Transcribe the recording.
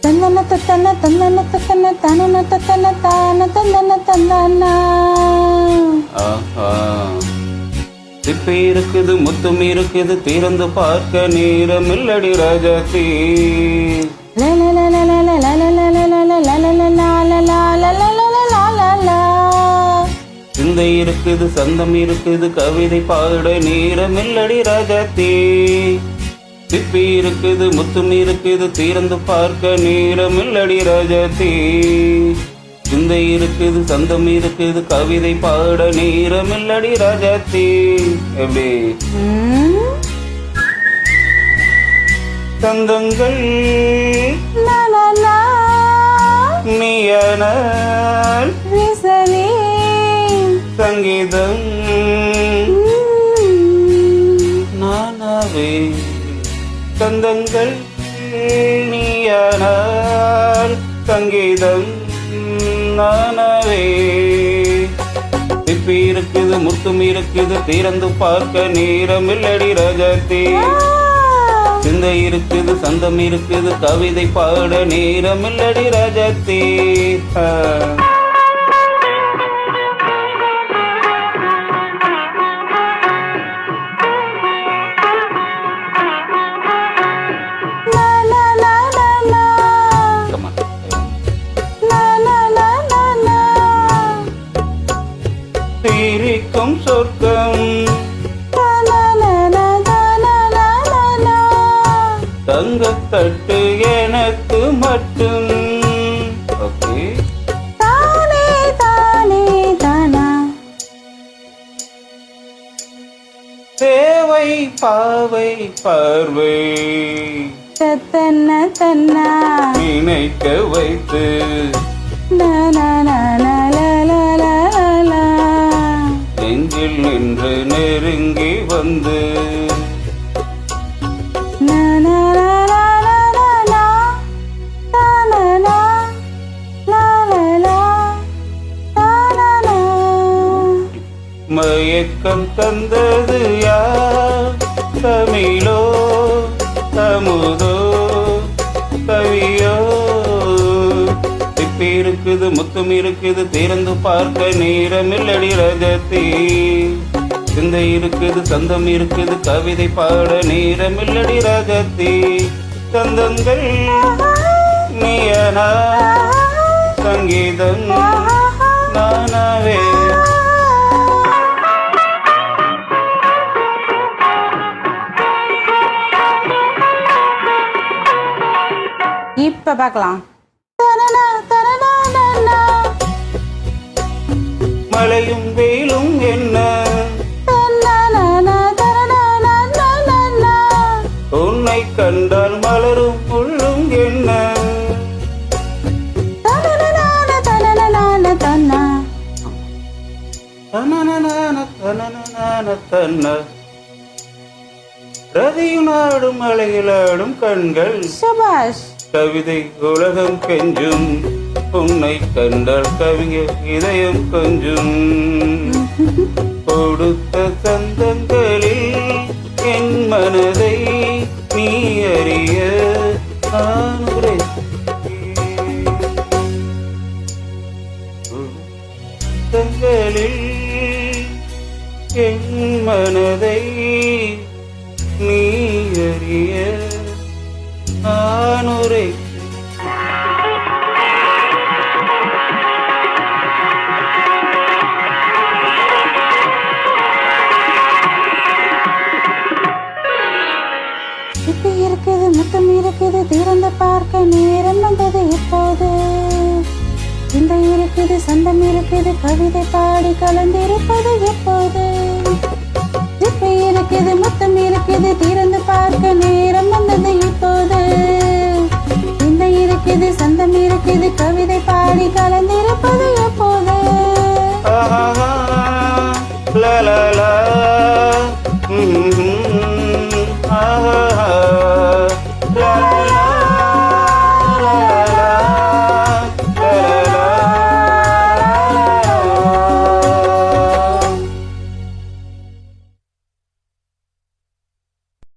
தந்தன தத்தன தந்தன தத்தன தனன தத்தன தான தந்தன தந்தனா. திப்பி இருக்குது முத்தும் இருக்குது திறந்து பார்க்க நேரம் இல்லடி ராஜாத்தி. சிந்தை இருக்குது சந்தம் இருக்குது கவிதை பாட நேரம் இல்லடி ராஜாத்தி. திப்பி இருக்குது முத்தும் இருக்குது திறந்து பார்க்க நேரம் இல்லடி ராஜாத்தி. சிந்தை இருக்குது சந்தம் இருக்குது கவிதை பாட நேரம் இல்லடி ராஜாத்தி. எப்படி சந்தங்கள் நீயானால் சங்கீதம் நானாவே. சந்தங்கள் நீயானால் சங்கீதம் நானாவே. திப்பி இருக்குது முத்தும் இருக்குது திறந்து பார்க்க நேரம் இல்லடி ராஜாத்தி. சிந்தை இருக்குது சந்தம் இருக்குது கவிதை பாட நேரம் இல்லடி ராஜாத்தி. தீரிக்கும் சொர்க்கம் தங்கத்தட்டு எனக்கு மட்டும். ஓகே தானே தானே தானா தேவை பாவை பார்வை தத்தன தன்னா நினைக்க வைத்து நெஞ்சில் நின்று நெருங்கி வந்து மயக்கம் தந்தது யார்? தமிழோ அமுதோ கவியோ? திப்பி இருக்குது முத்தும் இருக்குது திறந்து பார்க்க நேரம் இல்லடி ராஜாத்தி. சிந்தை இருக்குது சந்தம் இருக்குது கவிதை பாட நேரம் இல்லடி ராஜாத்தி. சந்தங்கள் நீயனா சங்கீதம் நானாவே. இப்ப பார்க்கலாம். மழையும் வெயிலும் என்ன உன்னை கண்டால் மலரும் உள்ளும் என்ன ரதியும் நாடும் மலையிலாடும் கண்கள் சபாஷ். கவிதை உலகம் கெஞ்சும் உன்னை கண்டால் கவிஞர் இதயம் கொஞ்சும். கொடுத்த சந்தங்களில் என் மனதை நீ அறிய நான் சந்தங்களில் என் மனதை நீ அறிய நான் இப்ப இருக்குது முத்தம் இருக்குது திறந்து பார்க்க நேரம் வந்தது இப்போது. இந்த இருக்குது சந்தம் இருக்குது கவிதை பாடி கலந்திருப்பது எப்போது. இப்ப இருக்குது முத்தம் இருக்குது திறந்து பார்க்க நேரம் வந்தது இப்போது. இந்த இருக்குது சந்தம் இருக்குது கவிதை பாடி கலந்திருப்பது எப்போது. லா லா லா